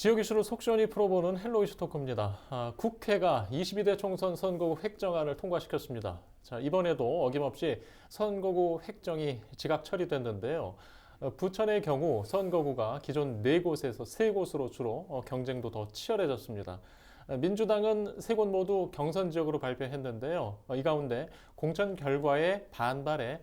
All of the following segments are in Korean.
지역 이슈를 속 시원히 풀어보는 헬로 이슈 토크입니다. 국회가 22대 총선 선거구 획정안을 통과시켰습니다. 자, 이번에도 어김없이 선거구 획정이 지각 처리됐는데요. 부천의 경우 선거구가 기존 4곳에서 3곳으로 주로 경쟁도 더 치열해졌습니다. 민주당은 3곳 모두 경선 지역으로 발표했는데요. 이 가운데 공천 결과에 반발해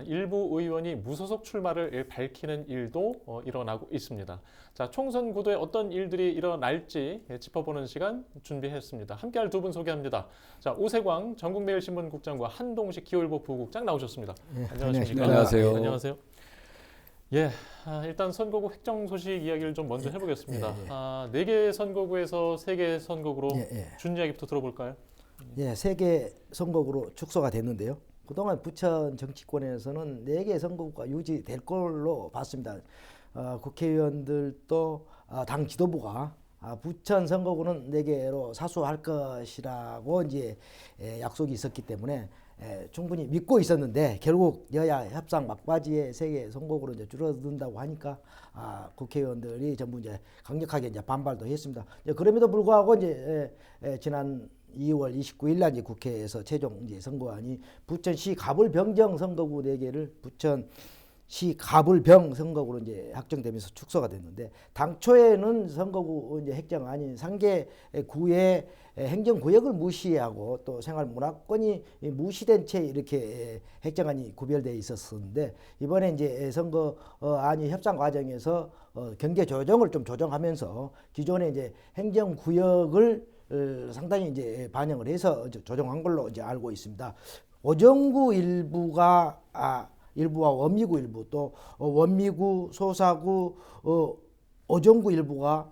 일부 의원이 무소속 출마를 밝히는 일도 일어나고 있습니다. 자, 총선 구도에 어떤 일들이 일어날지 짚어보는 시간 준비했습니다. 함께할 두 분 소개합니다. 자, 오세광 전국매일신문 국장과 한동식 기후일보 부국장 나오셨습니다. 안녕하십니까? 안녕하세요. 안녕하세요. 예, 일단 선거구 획정 소식 이야기를 좀 먼저 해보겠습니다. 4개 선거구에서 3개 선거구로 준 이야기부터 들어볼까요? 예, 3개 선거구로 축소가 됐는데요. 그동안 부천 정치권에서는 4개 선거구가 유지될 걸로 봤습니다. 국회의원들도 당 지도부가 부천 선거구는 4개로 사수할 것이라고 이제 약속이 있었기 때문에 충분히 믿고 있었는데 결국 여야 협상 막바지에 3개 선거구로 이제 줄어든다고 하니까 국회의원들이 전부 이제 강력하게 이제 반발도 했습니다. 그럼에도 불구하고 이제 지난 2월 29일 날 이제 국회에서 최종 이제 선거안이 부천시 가불병정 선거구 4개를 부천시 가불병 선거구로 이제 확정되면서 축소가 됐는데, 당초에는 선거구 이제 획정안이 3개 구의 행정구역을 무시하고 또 생활문화권이 무시된 채 이렇게 획정안이 구별되어 있었는데, 이번에 이제 선거안이 협상 과정에서 경계 조정을 좀 조정하면서 기존의 이제 행정구역을 상당히 이제 반영을 해서 조정한 걸로 이제 알고 있습니다. 오정구 일부가 일부와 원미구 일부, 또 원미구, 소사구, 오정구 일부가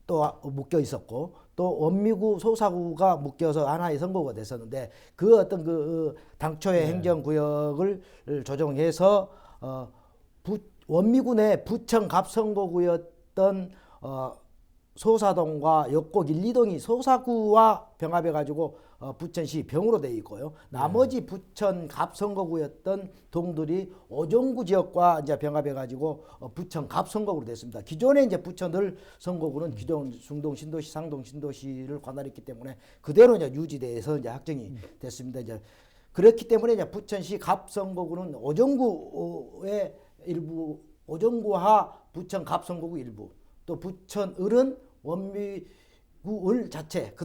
또 묶여 있었고, 또 원미구, 소사구가 묶여서 하나의 선거구가 됐었는데, 그 어떤 그 당초의 행정구역을 조정해서 원미구 내 부천 갑선거구였던 소사동과 역곡 1, 2동이 소사구와 병합해가지고 부천시 병으로 되어 있고요. 나머지 부천 갑선거구였던 동들이 오정구 지역과 이제 병합해가지고 부천 갑선거구로 됐습니다. 기존에 이제 부천을 선거구는 기존 중동 신도시, 상동 신도시를 관할했기 때문에 그대로 이제 유지돼서 이제 확정이 됐습니다. 이제 그렇기 때문에 이제 부천시 갑선거구는 오정구의 일부, 오정구하 부천 갑선거구 일부, 또 부천을은 원미구을 자체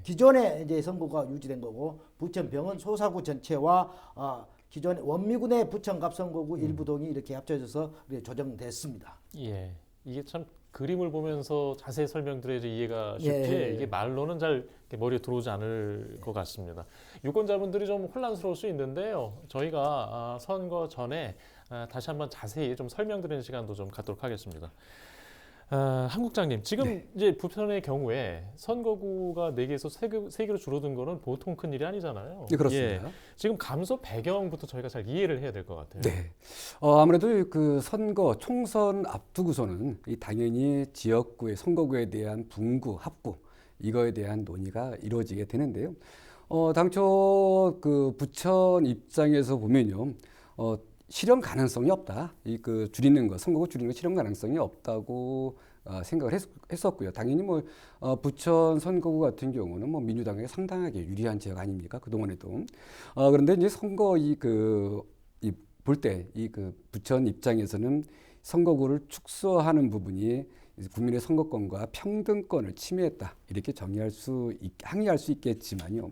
기존의 이제 선거가 유지된 거고, 부천병은 소사구 전체와 기존의 원미구 내 부천 갑선거구 일부 동이 이렇게 합쳐져서 조정됐습니다. 예, 이게 참 그림을 보면서 자세히 설명드려야지 이해가 쉽지 이게 말로는 잘 머리에 들어오지 않을 것 같습니다. 유권자분들이 좀 혼란스러울 수 있는데요. 저희가 선거 전에 다시 한번 자세히 좀 설명드리는 시간도 좀 갖도록 하겠습니다. 한 국장님, 지금 이제 부천의 경우에 선거구가 4개에서 3개로 줄어든 거는 보통 큰 일이 아니잖아요. 네, 그렇습니다. 예, 지금 감소 배경부터 저희가 잘 이해를 해야 될 것 같아요. 네. 아무래도 그 선거 총선 앞두고서는 당연히 지역구의 선거구에 대한 분구, 합구 이거에 대한 논의가 이루어지게 되는데요. 당초 그 부천 입장에서 보면요. 실현 가능성이 없다. 그 줄이는 거, 선거구 줄이는 거 실현 가능성이 없다고 생각을 했었고요. 당연히 뭐 부천 선거구 같은 경우는 뭐 민주당에게 상당하게 유리한 지역 아닙니까? 그동안에도. 그런데 이제 선거 볼 때 그 부천 입장에서는 선거구를 축소하는 부분이 국민의 선거권과 평등권을 침해했다. 이렇게 항의할 수 있겠지만요.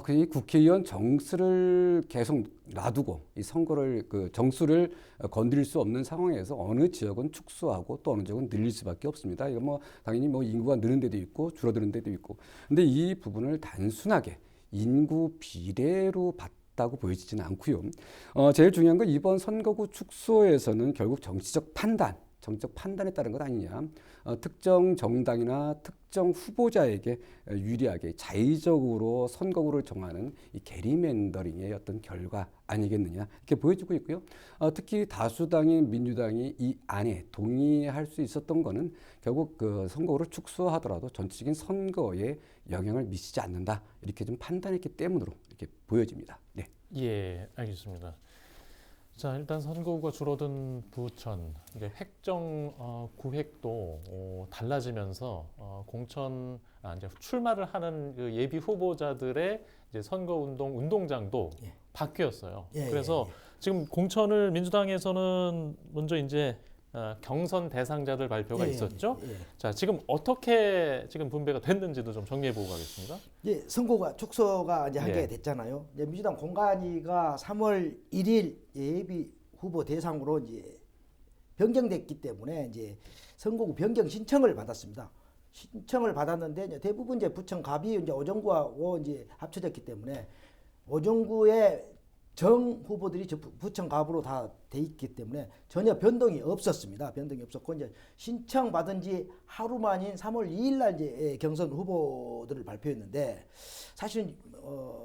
그 국회의원 정수를 계속 놔두고 이 선거를 그 정수를 건드릴 수 없는 상황에서 어느 지역은 축소하고 또 어느 지역은 늘릴 수밖에 없습니다. 이거 뭐 당연히 뭐 인구가 느는 데도 있고 줄어드는 데도 있고. 근데 이 부분을 단순하게 인구 비례로 봤다고 보여지지는 않고요. 제일 중요한 건 이번 선거구 축소에서는 결국 정치적 판단에 따른 것 아니냐. 특정 정당이나 특정 후보자에게 유리하게 자의적으로 선거구를 정하는 이 게리맨더링의 어떤 결과 아니겠느냐 이렇게 보여지고 있고요. 특히 다수당인 민주당이 이 안에 동의할 수 있었던 거는 결국 그 선거구를 축소하더라도 전체적인 선거에 영향을 미치지 않는다 이렇게 좀 판단했기 때문으로 이렇게 보여집니다. 네. 예, 알겠습니다. 자, 일단 선거구가 줄어든 부천, 이제 획정 구획도 달라지면서 이제 출마를 하는 그 예비 후보자들의 이제 선거 운동장도 예. 바뀌었어요. 예, 그래서 예, 예. 지금 공천을 민주당에서는 먼저 이제 경선 대상자들 발표가 예, 있었죠. 예, 예. 자, 지금 어떻게 지금 분배가 됐는지도 좀 정리해 보고 가겠습니다. 이제 선거가 축소가 이제 하게 예. 됐잖아요. 이제 민주당 공관위가 3월 1일 예비 후보 대상으로 이제 변경됐기 때문에 이제 선거구 변경 신청을 받았습니다. 신청을 받았는데 이제 대부분 이제 부천 갑이 이제 오정구하고 이제 합쳐졌기 때문에 오정구의 정 후보들이 부천 갑으로 다 돼 있기 때문에 전혀 변동이 없었습니다. 변동이 없었고 이제 신청 받은 지 하루 만인 3월 2일 날 이제 경선 후보들을 발표했는데 사실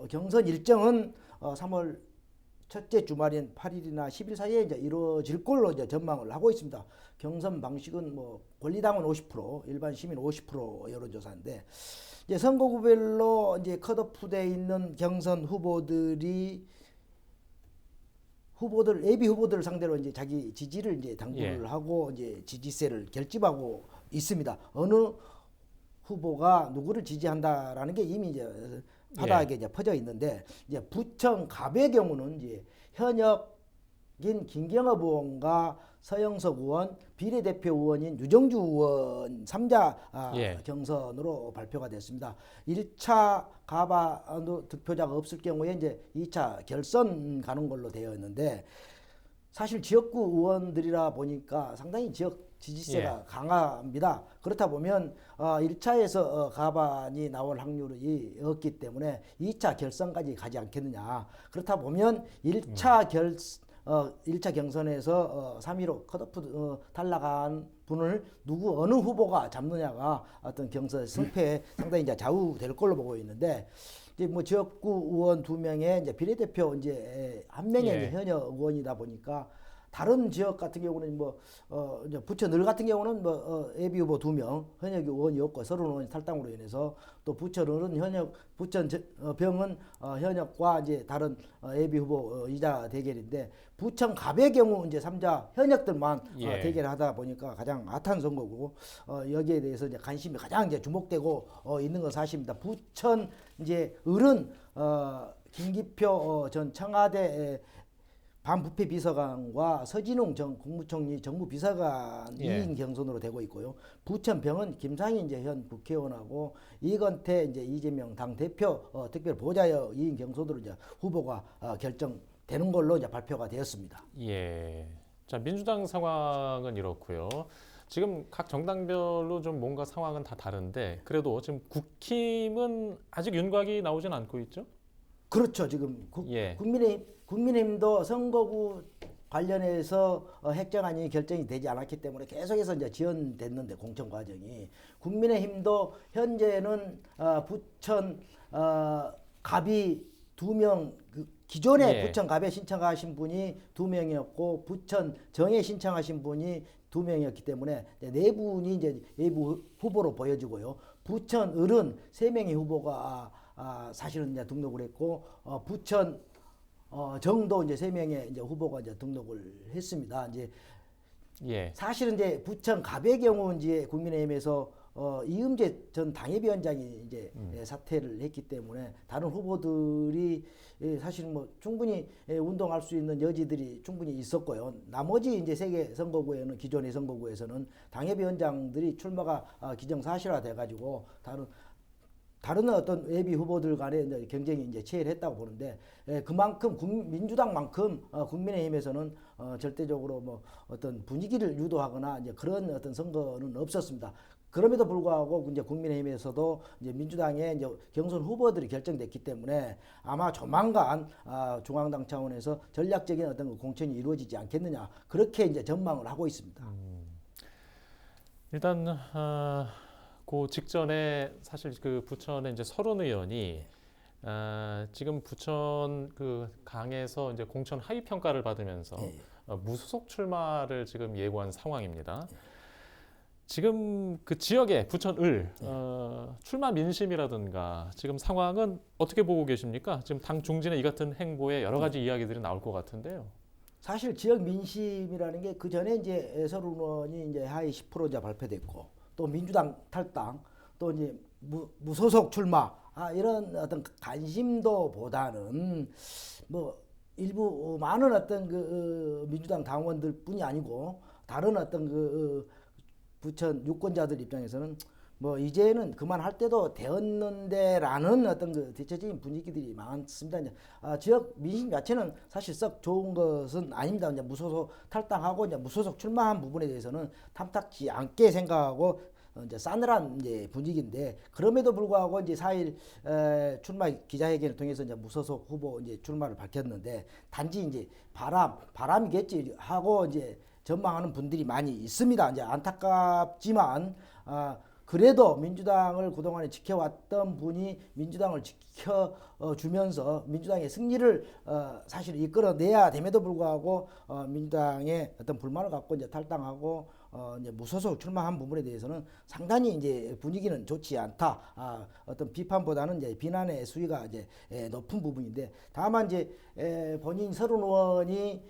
경선 일정은 3월 첫째 주말인 8일이나 10일 사이에 이제 이루어질 걸로 이제 전망을 하고 있습니다. 경선 방식은 뭐 권리당원 50%, 일반 시민 50% 여론조사인데 이제 선거구별로 이제 컷오프돼 있는 경선 예비 후보들을 상대로 이제 자기 지지를 이제 당부를 예. 하고 이제 지지세를 결집하고 있습니다. 어느 후보가 누구를 지지한다라는 게 이미 이제 바닥에 이제 퍼져 있는데 이제 부천 갑의 경우는 이제 현역인 김경업 의원과 서영석 의원, 비례대표 의원인 유정주 의원 3자 예. 경선으로 발표가 됐습니다. 1차 가반 득표자가 없을 경우에 이제 2차 결선 가는 걸로 되어 있는데 사실 지역구 의원들이라 보니까 상당히 지역 지지세가 강합니다. 그렇다 보면 1차에서 가반이 나올 확률이 없기 때문에 2차 결선까지 가지 않겠느냐. 그렇다 보면 1차 경선에서 3위로 컷오프 탈락한 분을 어느 후보가 잡느냐가 어떤 경선 승패에 상당히 이제 좌우될 걸로 보고 있는데 이제 뭐 지역구 의원 2명에 이제 비례대표 이제 1명의 예. 이제 현역 의원이다 보니까 다른 지역 같은 경우는 이제 부천 을 같은 경우는 예비 후보 2명, 현역 의원이 없고 서른 의원이 탈당으로 인해서 또 부천 을은 부천 병은 현역과 이제 다른 예비 후보 이자 대결인데 부천 갑의 경우 이제 3자 현역들만 예. 대결하다 보니까 가장 핫한 선거고 여기에 대해서 이제 관심이 가장 이제 주목되고 있는 건 사실입니다. 부천 이제 을은 김기표 전 청와대 반부패 비서관과 서진웅 전 국무총리 정무비서관 예. 2인 경선으로 되고 있고요. 부천병은 김상희 이제 현 국회의원하고 이건태 이제 이재명 당 대표 특별 보좌역 2인 경선으로 이제 후보가 결정되는 걸로 이제 발표가 되었습니다. 예. 자, 민주당 상황은 이렇고요. 지금 각 정당별로 좀 뭔가 상황은 다 다른데 그래도 지금 국힘은 아직 윤곽이 나오진 않고 있죠? 그렇죠. 지금 예. 국민의힘도 선거구 관련해서 핵정안이 결정이 되지 않았기 때문에 계속해서 이제 지연됐는데 공천 과정이 국민의힘도 현재는 부천 갑이 2명 기존에 예. 부천 갑에 신청하신 분이 2명이었고 부천 정에 신청하신 분이 2명이었기 때문에 4분이 이제 예부 후보로 보여지고요. 부천 을은 3명의 후보가 사실은 이제 등록을 했고 부천 정도 이제 3명의 이제 후보가 이제 등록을 했습니다. 이제 예. 사실은 이제 부천 갑의 경우 이제 국민의힘에서 이음재 전 당협위원장이 이제 사퇴를 했기 때문에 다른 후보들이 사실 뭐 충분히 운동할 수 있는 여지들이 충분히 있었고요. 나머지 이제 3개 선거구에는 기존의 선거구에서는 당협위원장들이 출마가 기정사실화돼 가지고 다른 어떤 예비 후보들 간의 이제 경쟁이 이제 치열했다고 보는데 그만큼 민주당만큼 국민의힘에서는 절대적으로 뭐 어떤 분위기를 유도하거나 이제 그런 어떤 선거는 없었습니다. 그럼에도 불구하고 이제 국민의힘에서도 이제 민주당의 이제 경선 후보들이 결정됐기 때문에 아마 조만간 중앙당 차원에서 전략적인 어떤 공천이 이루어지지 않겠느냐 그렇게 이제 전망을 하고 있습니다. 일단 그 직전에 사실 그 부천의 이제 서른 의원이 지금 부천 그 강에서 이제 공천 하위 평가를 받으면서 무소속 출마를 지금 예고한 상황입니다. 지금 그 지역의 부천 을 출마 민심이라든가 지금 상황은 어떻게 보고 계십니까? 지금 당 중진의 이 같은 행보에 여러 가지 이야기들이 나올 것 같은데요. 사실 지역 민심이라는 게 그 전에 이제 서른 의원이 이제 하위 10% 이제 발표됐고 또 민주당 탈당 또 이제 무소속 출마 이런 어떤 관심도보다는 뭐 일부 많은 어떤 그 민주당 당원들뿐이 아니고 다른 어떤 그 부천 유권자들 입장에서는 뭐 이제는 그만할 때도 되었는데라는 어떤 그 대체적인 분위기들이 많습니다. 이제 지역 민심 자체는 사실 썩 좋은 것은 아닙니다. 이제 무소속 탈당하고 이제 무소속 출마한 부분에 대해서는 탐탁지 않게 생각하고 이제 싸늘한 이제 분위기인데 그럼에도 불구하고 이제 4일 출마 기자회견을 통해서 이제 무소속 후보 이제 출마를 밝혔는데 단지 이제 바람이겠지 하고 이제 전망하는 분들이 많이 있습니다. 이제 안타깝지만 그래도 민주당을 그동안에 지켜왔던 분이 민주당을 지켜주면서 민주당의 승리를 사실 이끌어내야 됨에도 불구하고 민주당의 어떤 불만을 갖고 이제 탈당하고 이제 무소속 출마한 부분에 대해서는 상당히 이제 분위기는 좋지 않다. 어떤 비판보다는 이제 비난의 수위가 이제 높은 부분인데 다만 이제 본인 서른 의원이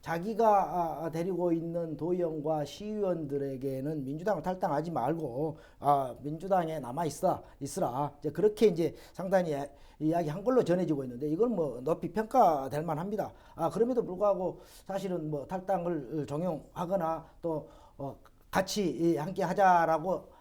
자기가 데리고 있는 도의원과 시의원들에게는 민주당을 탈당하지 말고 민주당에 남아 있으라. 이제 그렇게 이제 상당히 이야기한 걸로 전해지고 있는데 이건 뭐 높이 평가될 만합니다. 그럼에도 불구하고 사실은 뭐 탈당을 종용하거나 또 같이 함께 하자라고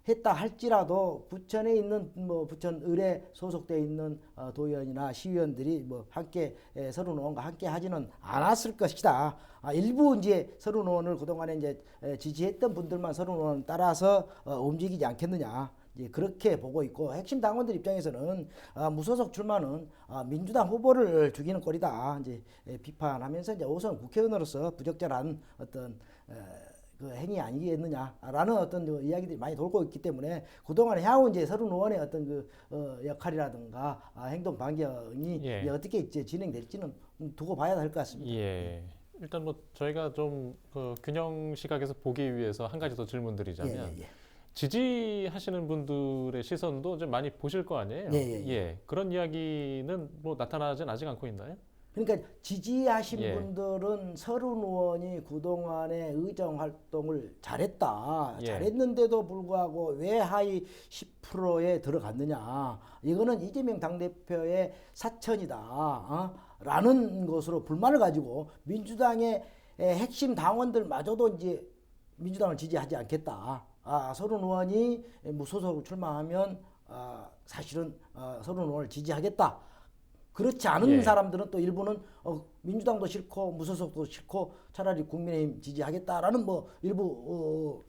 했다 할지라도 부천에 있는 뭐 부천 을에 소속돼 있는 도의원이나 시의원들이 뭐 함께 서른 의원과 함께 하지는 않았을 것이다. 일부 이제 서른 의원을 그동안에 이제 지지했던 분들만 서른 의원 따라서 움직이지 않겠느냐. 이제 그렇게 보고 있고 핵심 당원들 입장에서는 무소속 출마는 민주당 후보를 죽이는 꼴이다. 이제 비판하면서 이제 우선 국회의원으로서 부적절한 어떤 그 행위 아니겠느냐라는 어떤 그 이야기들이 많이 돌고 있기 때문에 그동안 향후 이제 서른 의원의 어떤 그 역할이라든가 행동 반경이 예. 어떻게 이제 진행될지는 두고 봐야 할 것 같습니다. 예. 일단 뭐 저희가 좀 그 균형 시각에서 보기 위해서 한 가지 더 질문드리자면 예. 지지하시는 분들의 시선도 좀 많이 보실 거 아니에요? 예. 그런 이야기는 뭐 나타나진 아직 않고 있나요? 그러니까 지지하신 예. 분들은 서른 의원이 그동안에 의정 활동을 잘했다. 예. 잘했는데도 불구하고 왜 하위 10%에 들어갔느냐. 이거는 이재명 당대표의 사천이다. 라는 것으로 불만을 가지고 민주당의 핵심 당원들마저도 이제 민주당을 지지하지 않겠다. 서른 의원이 무소속으로 출마하면 사실은 서른 의원을 지지하겠다. 그렇지 않은 사람들은 또 일부는 민주당도 싫고 무소속도 싫고 차라리 국민의힘 지지하겠다라는 뭐 일부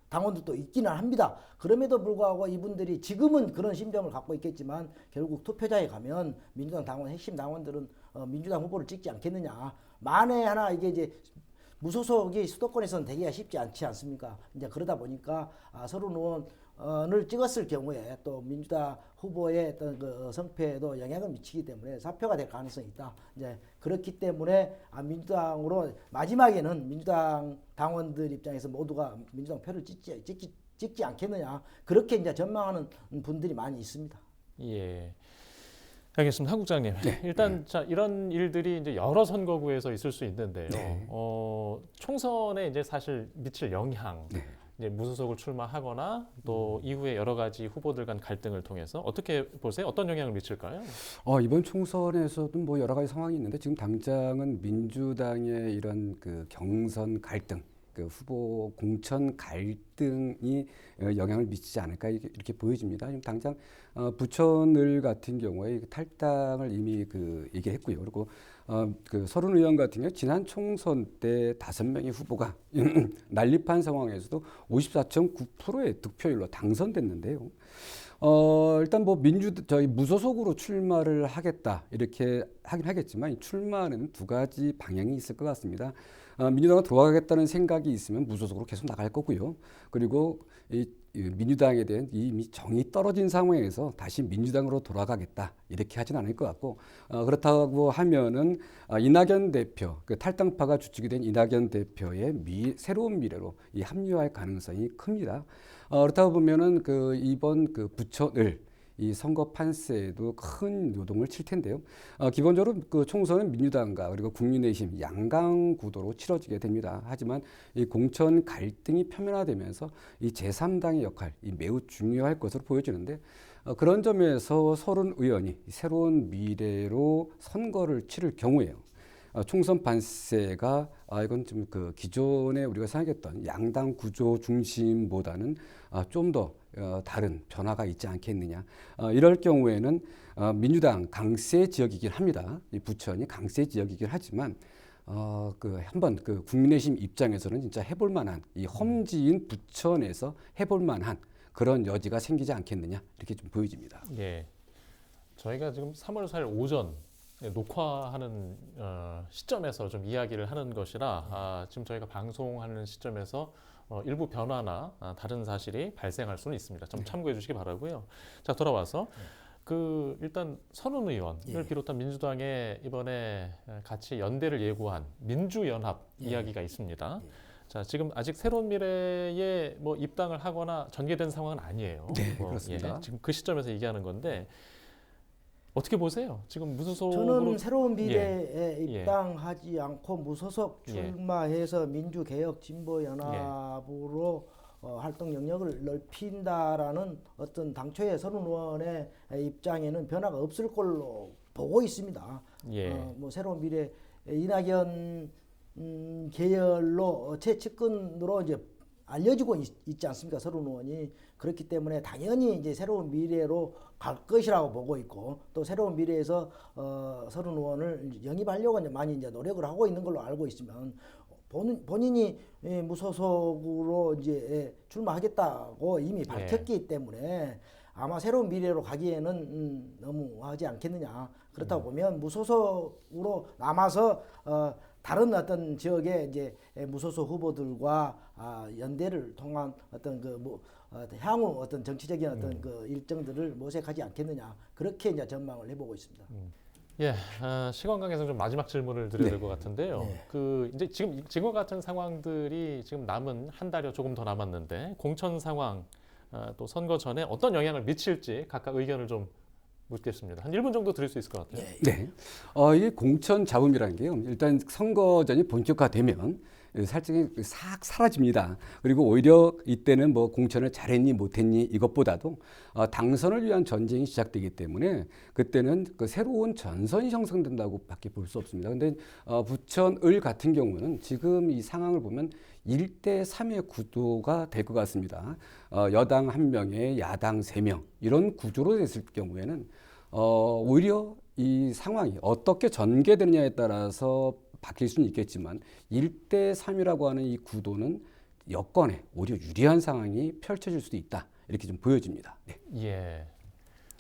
당원들도 있기는 합니다. 그럼에도 불구하고 이분들이 지금은 그런 심정을 갖고 있겠지만 결국 투표장에 가면 민주당 당원 핵심 당원들은 민주당 후보를 찍지 않겠느냐. 만에 하나 이게 이제 무소속이 수도권에서는 되기가 쉽지 않지 않습니까? 이제 그러다 보니까 서른 의원을 찍었을 경우에 또 민주당 후보의 어떤 그 성패에도 영향을 미치기 때문에 사표가 될 가능성이 있다. 이제 그렇기 때문에 민주당으로 마지막에는 민주당 당원들 입장에서 모두가 민주당 표를 찍지 않겠느냐. 그렇게 이제 전망하는 분들이 많이 있습니다. 예. 알겠습니다. 한국장님. 일단 자 이런 일들이 이제 여러 선거구에서 있을 수 있는데요. 총선에 이제 사실 미칠 영향, 이제 무소속을 출마하거나 또 이후에 여러 가지 후보들 간 갈등을 통해서 어떻게 보세요? 어떤 영향을 미칠까요? 이번 총선에서도 뭐 여러 가지 상황이 있는데 지금 당장은 민주당의 이런 그 경선 갈등, 그 후보 공천 갈등이 영향을 미치지 않을까 이렇게 보여집니다. 지금 당장 부천을 같은 경우에 탈당을 이미 그 얘기했고요. 그리고 그 서른 의원 같은 경우 지난 총선 때 5명의 후보가 난립한 상황에서도 54.9%의 득표율로 당선됐는데요. 일단 뭐 저희 무소속으로 출마를 하겠다 이렇게 하긴 하겠지만 출마는 두 가지 방향이 있을 것 같습니다. 민주당으로 돌아가겠다는 생각이 있으면 무소속으로 계속 나갈 거고요. 그리고 이 민주당에 대한 이미 정이 떨어진 상황에서 다시 민주당으로 돌아가겠다 이렇게 하진 않을 것 같고 그렇다고 하면은 이낙연 대표 그 탈당파가 주축이 된 이낙연 대표의 새로운 미래로 합류할 가능성이 큽니다. 그렇다고 보면은 그 이번 그 부천을 이 선거 판세에도 큰 요동을 칠 텐데요. 기본적으로 그 총선은 민주당과 그리고 국민의힘 양강 구도로 치러지게 됩니다. 하지만 이 공천 갈등이 표면화되면서 이 제3당의 역할, 이 매우 중요할 것으로 보여지는데 그런 점에서 서른 의원이 새로운 미래로 선거를 치를 경우에요. 총선 판세가 이건 좀 그 기존에 우리가 생각했던 양당 구조 중심보다는 좀 더 다른 변화가 있지 않겠느냐. 이럴 경우에는 민주당 강세 지역이긴 합니다. 이 부천이 강세 지역이긴 하지만 그 한번 그 국민의힘 입장에서는 진짜 해볼 만한 이 험지인 부천에서 해볼 만한 그런 여지가 생기지 않겠느냐 이렇게 좀 보여집니다. 예. 저희가 지금 3월 4일 오전 녹화하는 시점에서 좀 이야기를 하는 것이라 지금 저희가 방송하는 시점에서 일부 변화나 다른 사실이 발생할 수는 있습니다. 좀 참고해 주시기 바라고요. 자, 돌아와서 그 일단 선훈 의원을 비롯한 민주당의 이번에 같이 연대를 예고한 민주연합 이야기가 있습니다. 자, 지금 아직 새로운 미래에 뭐 입당을 하거나 전개된 상황은 아니에요. 네, 그렇습니다. 지금 그 시점에서 얘기하는 건데 어떻게 보세요? 지금 무소속으로 저는 새로운 미래에 입당하지 않고 무소속 출마해서 민주개혁 진보연합으로 활동 영역을 넓힌다라는 어떤 당초의 선훈 의원의 입장에는 변화가 없을 걸로 보고 있습니다. 뭐 새로운 미래 이낙연 계열로 최측근으로 이제 알려지고 있지 않습니까? 서른 의원이. 그렇기 때문에 당연히 이제 새로운 미래로 갈 것이라고 보고 있고 또 새로운 미래에서 서른 의원을 영입하려고 이제 많이 이제 노력을 하고 있는 걸로 알고 있으면 본인이 무소속으로 이제 출마하겠다고 이미 밝혔기 때문에 아마 새로운 미래로 가기에는 너무하지 않겠느냐. 그렇다고 보면 무소속으로 남아서 다른 어떤 지역의 이제 무소속 후보들과 연대를 통한 어떤 향후 어떤 정치적인 어떤 그 일정들을 모색하지 않겠느냐. 그렇게 이제 전망을 해보고 있습니다. 예, 시간 관계상 좀 마지막 질문을 드려야 될 것 같은데요. 그 이제 지금 지금 같은 상황들이 지금 남은 한 달여 조금 더 남았는데 공천 상황 또 선거 전에 어떤 영향을 미칠지 각각 의견을 좀 묻겠습니다. 한 1분 정도 드릴 수 있을 것 같아요. 네. 이 공천 잡음이라는 게요. 일단 선거전이 본격화되면 살짝 싹 사라집니다. 그리고 오히려 이때는 뭐 공천을 잘했니 못했니 이것보다도 당선을 위한 전쟁이 시작되기 때문에 그때는 그 새로운 전선이 형성된다고 밖에 볼 수 없습니다. 근데 부천 을 같은 경우는 지금 이 상황을 보면 1대 3의 구도가 될 것 같습니다. 여당 1명에 야당 3명 이런 구조로 됐을 경우에는 오히려 이 상황이 어떻게 전개되느냐에 따라서 바뀔 수는 있겠지만 1대 3이라고 하는 이 구도는 여권에 오히려 유리한 상황이 펼쳐질 수도 있다. 이렇게 좀 보여집니다. 네. 예,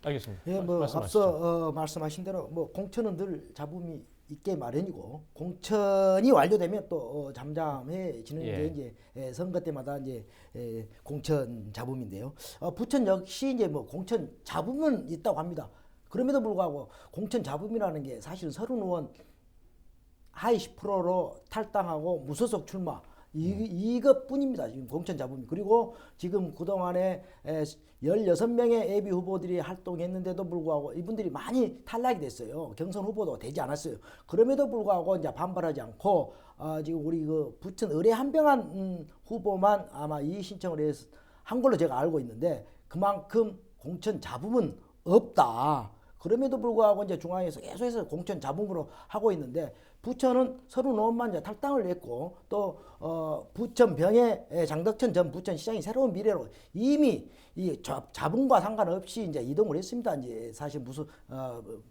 알겠습니다. 예, 뭐 말씀하시죠. 앞서 말씀하신 대로 뭐 공천은 늘 잡음이 있게 마련이고 공천이 완료되면 또 잠잠해지는 게 이제 선거 때마다 이제 공천 잡음인데요. 부천 역시 이제 뭐 공천 잡음은 있다고 합니다. 그럼에도 불구하고 공천 잡음이라는 게 사실은 서른 의원 하위 10%로 탈당하고 무소속 출마 이것뿐입니다. 지금 공천 잡음이. 그리고 지금 그동안에 16명의 예비 후보들이 활동했는데도 불구하고 이분들이 많이 탈락이 됐어요. 경선 후보도 되지 않았어요. 그럼에도 불구하고 이제 반발하지 않고 지금 우리 그 부천 의뢰 한병한 후보만 아마 이의 신청을 해서 한 걸로 제가 알고 있는데 그만큼 공천 잡음은 없다. 그럼에도 불구하고 이제 중앙에서 계속해서 공천 잡음으로 하고 있는데 부천은 서른 의원만 이제 탈당을 했고 또 부천 병의 장덕천 전 부천시장이 새로운 미래로 이미 이 잡음과 상관없이 이제 이동을 했습니다. 이제 사실 무슨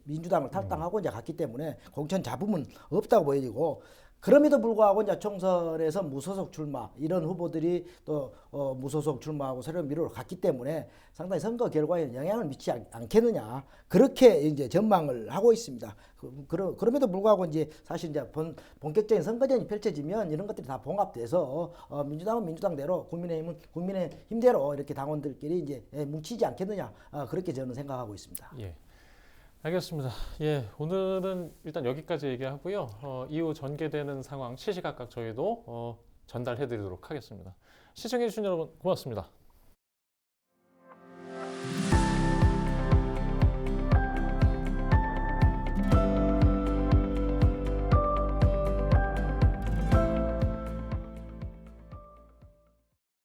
민주당을 탈당하고 이제 갔기 때문에 공천 잡음은 없다고 보여지고. 그럼에도 불구하고 이제 총선에서 무소속 출마 이런 후보들이 또 무소속 출마하고 새로운 미래로 갔기 때문에 상당히 선거 결과에 영향을 미치지 않겠느냐 그렇게 이제 전망을 하고 있습니다. 그럼에도 불구하고 이제 사실 이제 본격적인 선거전이 펼쳐지면 이런 것들이 다 봉합돼서 민주당은 민주당대로 국민의힘은 국민의힘대로 이렇게 당원들끼리 이제 뭉치지 않겠느냐 그렇게 저는 생각하고 있습니다. 예. 알겠습니다. 예, 오늘은 일단 여기까지 얘기하고요. 이후 전개되는 상황 시시각각 저희도 전달해드리도록 하겠습니다. 시청해주신 여러분 고맙습니다.